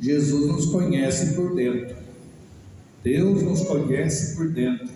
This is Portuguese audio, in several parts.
Jesus nos conhece por dentro. Deus nos conhece por dentro.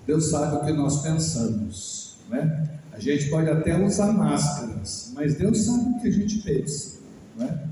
Deus sabe o que nós pensamos, né? A gente pode até usar máscaras, mas Deus sabe o que a gente pensa, né?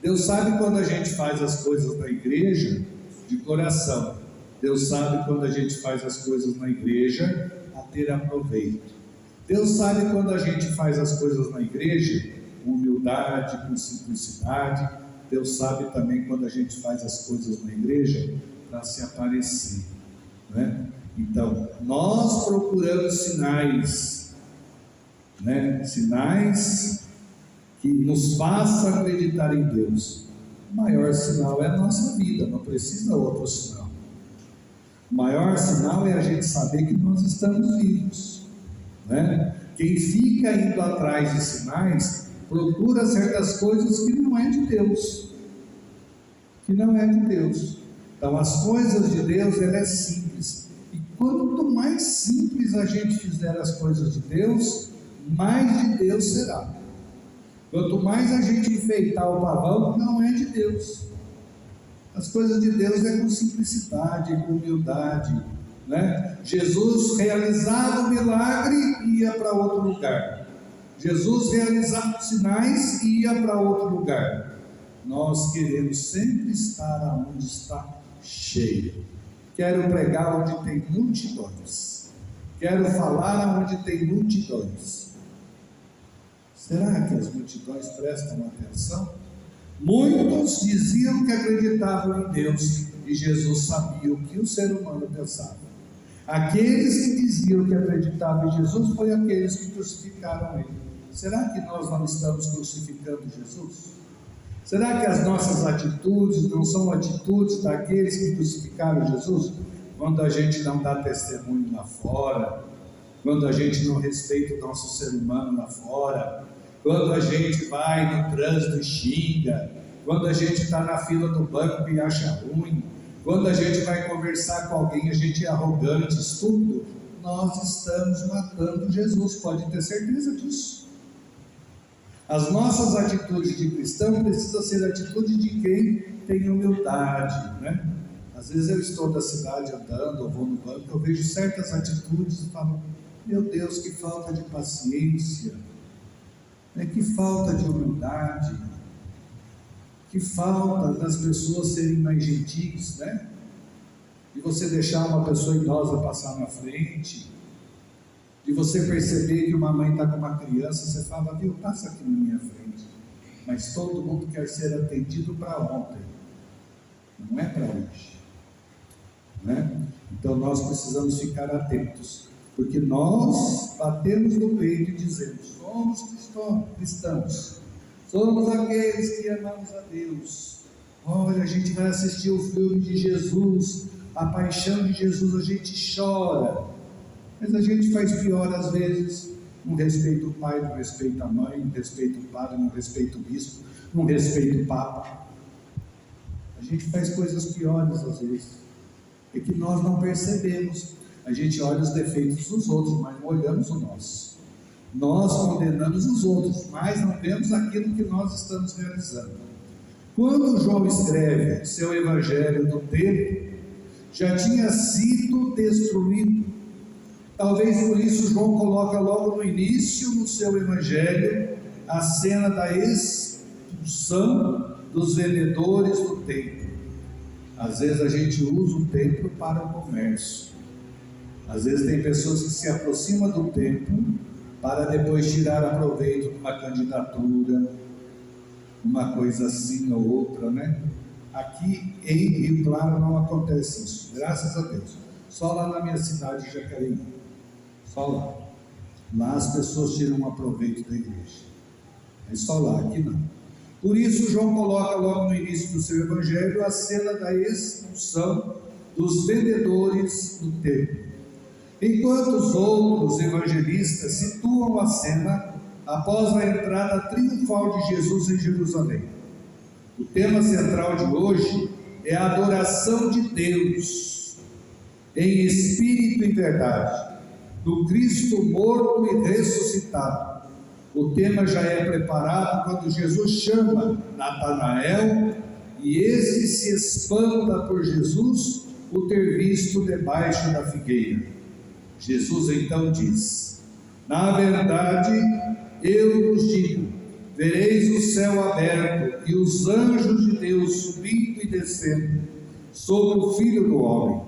Deus sabe quando a gente faz as coisas na igreja de coração. Deus sabe quando a gente faz as coisas na igreja a ter aproveito. Deus sabe quando a gente faz as coisas na igreja com humildade, com simplicidade. Deus sabe também quando a gente faz as coisas na igreja para se aparecer, né? Então, nós procuramos sinais, né? Sinais que nos façam acreditar em Deus. O maior sinal é a nossa vida, não precisa outro sinal. O maior sinal é a gente saber que nós estamos vivos, né? Quem fica indo atrás de sinais procura certas coisas que não é de Deus, Então as coisas de Deus, ela é simples, e quanto mais simples a gente fizer as coisas de Deus, mais de Deus será. Quanto mais a gente enfeitar o pavão, não é de Deus. As coisas de Deus é com simplicidade, com humildade, né? Jesus realizava o milagre e ia para outro lugar. Jesus realizava sinais e ia para outro lugar. Nós queremos sempre estar onde está cheio. Quero pregar onde tem multidões. Quero falar onde tem multidões. Será que as multidões prestam atenção? Muitos diziam que acreditavam em Deus e Jesus sabia o que o ser humano pensava. Aqueles que diziam que acreditavam em Jesus foram aqueles que crucificaram ele. Será que nós não estamos crucificando Jesus? Será que as nossas atitudes não são atitudes daqueles que crucificaram Jesus? Quando a gente não dá testemunho lá fora, quando a gente não respeita o nosso ser humano lá fora, quando a gente vai no trânsito e xinga, quando a gente está na fila do banco e acha ruim, quando a gente vai conversar com alguém, a gente é arrogante, estúpido, nós estamos matando Jesus, pode ter certeza disso. As nossas atitudes de cristão precisam ser atitude de quem tem humildade, né? Às vezes eu estou da cidade andando, ou vou no banco, eu vejo certas atitudes e falo, meu Deus, que falta de paciência, né? Que falta de humildade, que falta das pessoas serem mais gentis, né? De você deixar uma pessoa idosa passar na frente, de você perceber que uma mãe está com uma criança, você fala, viu, passa aqui na minha frente, mas todo mundo quer ser atendido para ontem, não é para hoje, né? Então nós precisamos ficar atentos, porque nós batemos no peito e dizemos, somos cristãos, somos aqueles que amamos a Deus. Olha, a gente vai assistir o filme de Jesus, a paixão de Jesus, a gente chora, mas a gente faz pior às vezes, não respeita o pai, não respeita a mãe, não respeita o padre, não respeita o bispo, não respeita o papa. A gente faz coisas piores às vezes, é que nós não percebemos. A gente olha os defeitos dos outros, mas não olhamos o nosso. Nós condenamos os outros, mas não vemos aquilo que nós estamos realizando. Quando João escreve seu evangelho do templo, já tinha sido destruído. Talvez por isso João coloca logo no início no seu evangelho a cena da expulsão dos vendedores do templo. Às vezes a gente usa o templo para o comércio. Às vezes tem pessoas que se aproximam do templo para depois tirar proveito de uma candidatura, uma coisa assim ou outra, né? Aqui em Rio Claro não acontece isso, graças a Deus. Só lá na minha cidade de Jacareí. Só lá. Lá as pessoas tiram um proveito da igreja. É só lá, aqui não. Por isso João coloca logo no início do seu evangelho a cena da expulsão dos vendedores do templo. Enquanto os outros evangelistas situam a cena após a entrada triunfal de Jesus em Jerusalém. O tema central de hoje é a adoração de Deus em espírito e verdade, do Cristo morto e ressuscitado. O tema já é preparado quando Jesus chama Natanael e este se espanta por Jesus o ter visto debaixo da figueira. Jesus então diz: na verdade, eu vos digo, vereis o céu aberto e os anjos de Deus subindo e descendo sobre o Filho do Homem.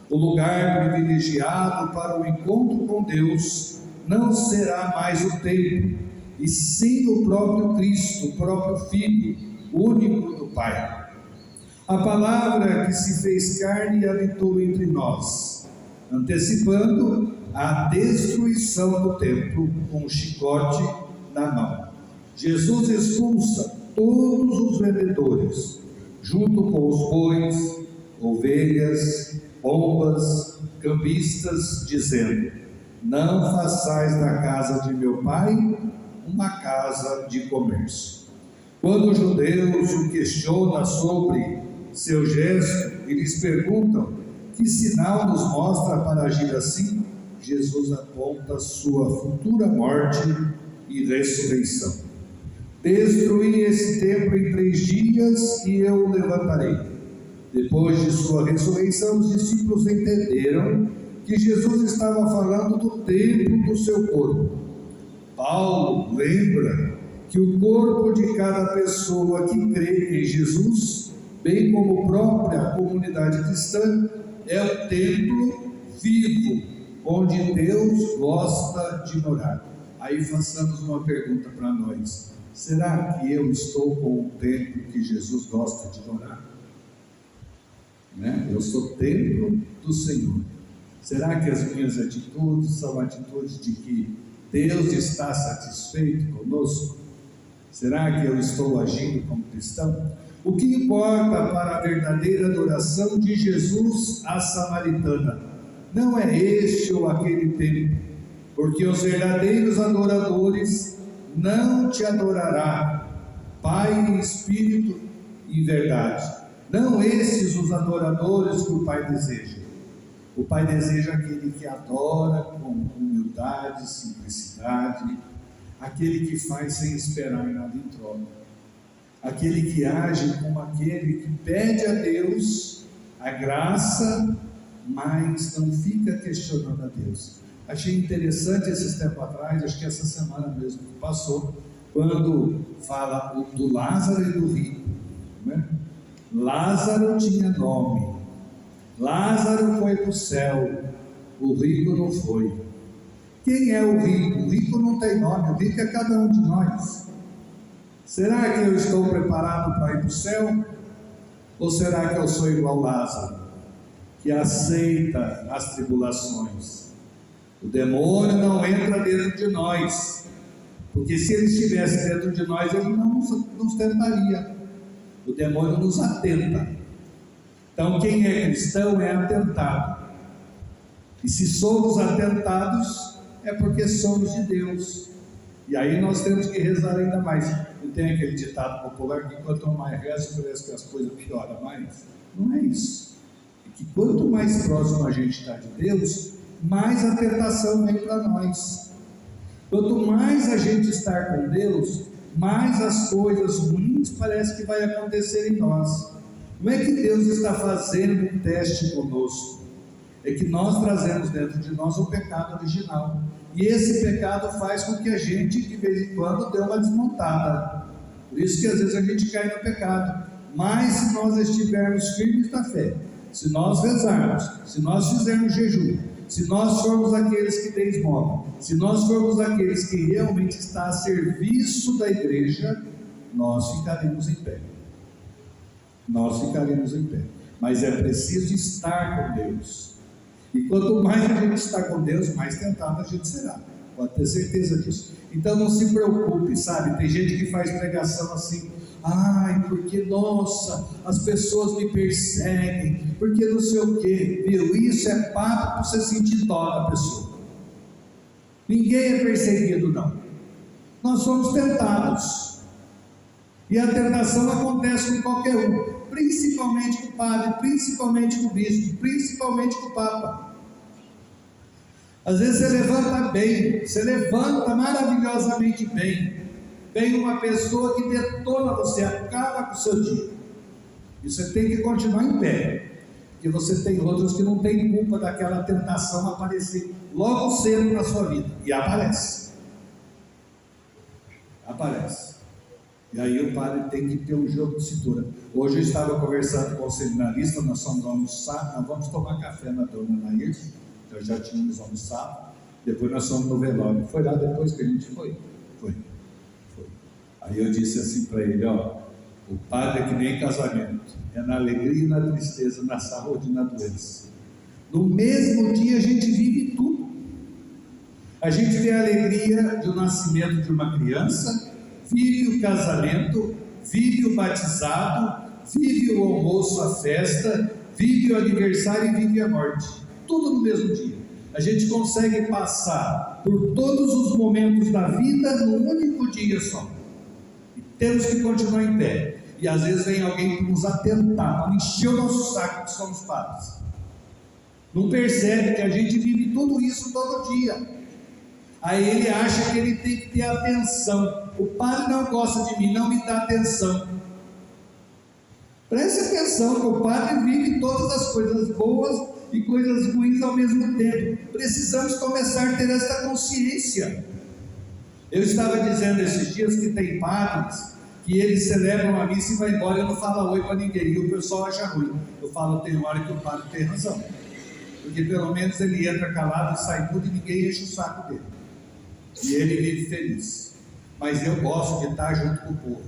O lugar privilegiado para o encontro com Deus não será mais o templo, e sim o próprio Cristo, o próprio Filho, único do Pai. A palavra que se fez carne e habitou entre nós, antecipando a destruição do templo com um chicote na mão. Jesus expulsa todos os vendedores, junto com os bois, ovelhas, pombas, cambistas, dizendo: não façais da casa de meu pai uma casa de comércio. Quando os judeus o questionam sobre seu gesto e lhes perguntam que sinal nos mostra para agir assim, Jesus aponta sua futura morte e ressurreição. Destruí esse templo em 3 dias e eu o levantarei. Depois de sua ressurreição, os discípulos entenderam que Jesus estava falando do templo do seu corpo. Paulo lembra que o corpo de cada pessoa que crê em Jesus, bem como a própria comunidade cristã, é o templo vivo, onde Deus gosta de morar. Aí façamos uma pergunta para nós: será que eu estou com o templo que Jesus gosta de morar? Eu sou templo do Senhor. Será que as minhas atitudes são atitudes de que Deus está satisfeito conosco? Será que eu estou agindo como cristão? O que importa para a verdadeira adoração de Jesus à samaritana não é este ou aquele templo, porque os verdadeiros adoradores não te adorará, Pai em espírito e verdade. Não esses os adoradores que o Pai deseja. O Pai deseja aquele que adora com humildade, simplicidade, aquele que faz sem esperar nada em troca, aquele que age como aquele que pede a Deus a graça, mas não fica questionando a Deus. Achei interessante esses tempos atrás, acho que essa semana mesmo que passou, quando fala do Lázaro e do rico, Lázaro tinha nome, Lázaro foi para o céu, o rico não foi. Quem é o rico? O rico não tem nome, o rico é cada um de nós. Será que eu estou preparado para ir para o céu? Ou será que eu sou igual Lázaro, que aceita as tribulações? O demônio não entra dentro de nós, porque se ele estivesse dentro de nós, ele não nos tentaria. O demônio nos atenta. Então quem é cristão é atentado, e se somos atentados é porque somos de Deus, e aí nós temos que rezar ainda mais. Não tem aquele ditado popular que quanto mais rezo parece que as coisas pioram mais? Não é isso. É que quanto mais próximo a gente está de Deus, mais a tentação vem para nós. Quanto mais a gente está com Deus, mais as coisas ruins parece que vai acontecer em nós. Não é que Deus está fazendo um teste conosco, é que nós trazemos dentro de nós o pecado original, e esse pecado faz com que a gente de vez em quando dê uma desmontada. Por isso que às vezes a gente cai no pecado. Mas se nós estivermos firmes na fé, se nós rezarmos, se nós fizermos jejum, se nós formos aqueles que têm esmola, se nós formos aqueles que realmente estão a serviço da igreja, nós ficaremos em pé. Nós ficaremos em pé. Mas é preciso estar com Deus. E quanto mais a gente está com Deus, mais tentado a gente será. Pode ter certeza disso. Então não se preocupe, sabe? Tem gente que faz pregação assim: ai, porque nossa, as pessoas me perseguem, porque não sei o que, viu? Isso é papo para você sentir dó da pessoa. Ninguém é perseguido, não. Nós somos tentados, e a tentação acontece com qualquer um, principalmente com o padre, principalmente com o bispo, principalmente com o papa. Às vezes você levanta bem, você levanta maravilhosamente bem, vem uma pessoa que detona você, acaba com o seu dia. E você tem que continuar em pé, porque você tem outros que não têm culpa daquela tentação aparecer logo cedo na sua vida, e aparece. E aí o padre tem que ter um jogo de cintura. Hoje eu estava conversando com o seminarista, nós vamos almoçar, nós vamos tomar café na Dona Nair, nós já tínhamos almoçado, depois nós fomos no velório. Foi lá depois que a gente foi? Foi. Aí eu disse assim para ele, ó, o padre é que nem casamento, é na alegria e na tristeza, na saúde e na doença. No mesmo dia a gente vive tudo. A gente vê a alegria do nascimento de uma criança, vive o casamento, vive o batizado, vive o almoço, a festa, vive o aniversário e vive a morte. Tudo no mesmo dia. A gente consegue passar por todos os momentos da vida num único dia só. E temos que continuar em pé. E às vezes vem alguém para nos atentar, para encher o nosso saco que somos padres. Não percebe que a gente vive tudo isso todo dia. Aí ele acha que ele tem que ter atenção. O padre não gosta de mim, não me dá atenção. Preste atenção que o padre vive todas as coisas boas e coisas ruins ao mesmo tempo. Precisamos começar a ter esta consciência. Eu estava dizendo esses dias que tem padres que eles celebram a missa e vai embora e não fala oi para ninguém, e o pessoal acha ruim. Eu falo, tem hora que o padre tem razão, porque pelo menos ele entra calado e sai tudo e ninguém enche o saco dele, e ele vive feliz. Mas eu gosto de estar junto com o povo.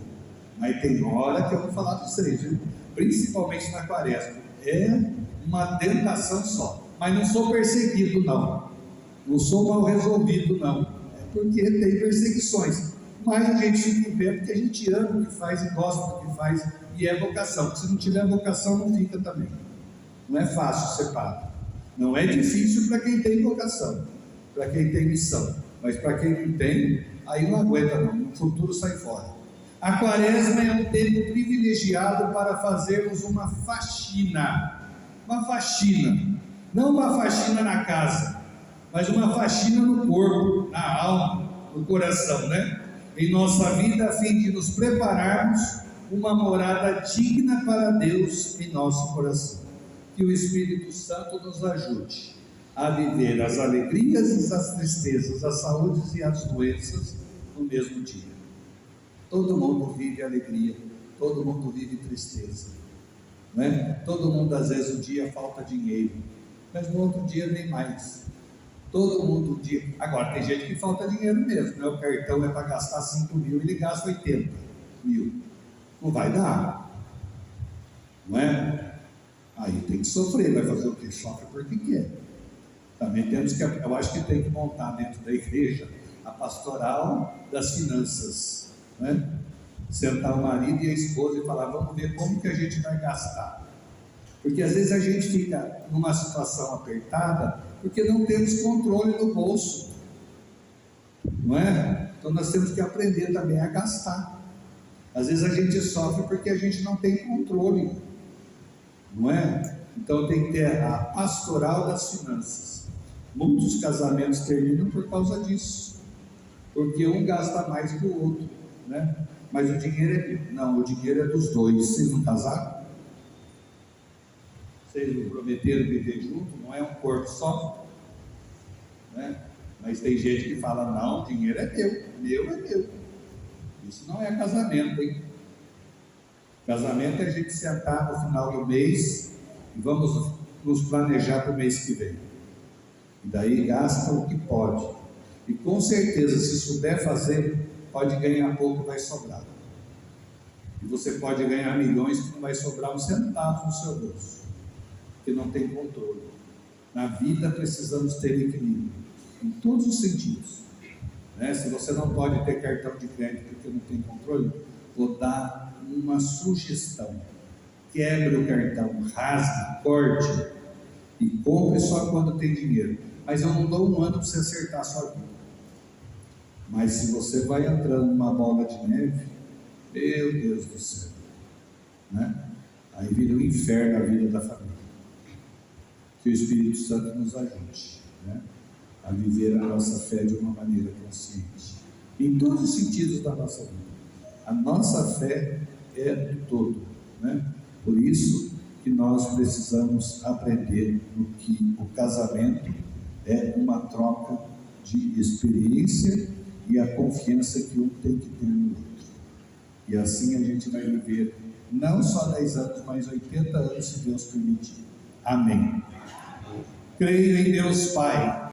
Mas tem hora que eu vou falar para vocês, viu? Principalmente na quaresma, é uma tentação só. Mas não sou perseguido, não sou mal resolvido, não, é porque tem perseguições. Mas a gente fica em pé porque a gente ama o que faz e gosta do que faz, e é vocação. Se não tiver vocação, não fica também. Não é fácil ser padre. Não é difícil para quem tem vocação, para quem tem missão, mas para quem não tem, aí não aguenta não, no futuro sai fora. A quaresma é um tempo privilegiado para fazermos uma faxina, não uma faxina na casa, mas uma faxina no corpo, na alma, no coração, né? Em nossa vida, a fim de nos prepararmos uma morada digna para Deus em nosso coração. Que o Espírito Santo nos ajude a viver as alegrias e as tristezas, as saúdes e as doenças no mesmo dia. Todo mundo vive alegria, todo mundo vive tristeza, não é? Todo mundo, às vezes, um dia falta dinheiro, mas no outro dia vem mais. Todo mundo um dia. Agora, tem gente que falta dinheiro mesmo, né? O cartão é para gastar 5 mil e ele gasta 80 mil. Não vai dar, não é? Aí tem que sofrer, vai fazer o quê? Sofre porque quer. Também temos que, eu acho que tem que montar dentro da igreja a pastoral das finanças, né? Sentar o marido e a esposa e falar, vamos ver como que a gente vai gastar. Porque às vezes a gente fica numa situação apertada porque não temos controle no bolso, não é? Então nós temos que aprender também a gastar. Às vezes a gente sofre porque a gente não tem controle, não é? Então tem que ter a pastoral das finanças. Muitos casamentos terminam por causa disso, porque um gasta mais que o outro, né? Mas o dinheiro é meu. Não, o dinheiro é dos dois. Vocês não casaram? Vocês não prometeram viver junto? Não é um corpo só, né? Mas tem gente que fala, não, o dinheiro é meu é meu. Isso não é casamento, hein? Casamento é a gente sentar no final do mês e vamos nos planejar para o mês que vem. E daí gasta o que pode. E com certeza, se souber fazer, pode ganhar pouco, vai sobrar. E você pode ganhar milhões que não vai sobrar um centavo no seu bolso, porque não tem controle. Na vida precisamos ter equilíbrio, em todos os sentidos, né? Se você não pode ter cartão de crédito porque não tem controle, vou dar uma sugestão: quebre o cartão, rasgue, corte e compre só quando tem dinheiro. Mas eu não dou um ano para você acertar a sua vida. Mas se você vai entrando numa bola de neve, meu Deus do céu, né? Aí vira um inferno a vida da família. Que o Espírito Santo nos ajude, né? A viver a nossa fé de uma maneira consciente, em todos os sentidos da nossa vida. A nossa fé é do todo, né? Por isso que nós precisamos aprender que o casamento é uma troca de experiência e a confiança que um tem que ter no outro. E assim a gente vai viver não só 10 anos, mas 80 anos, se Deus permitir. Amém. Creio em Deus Pai,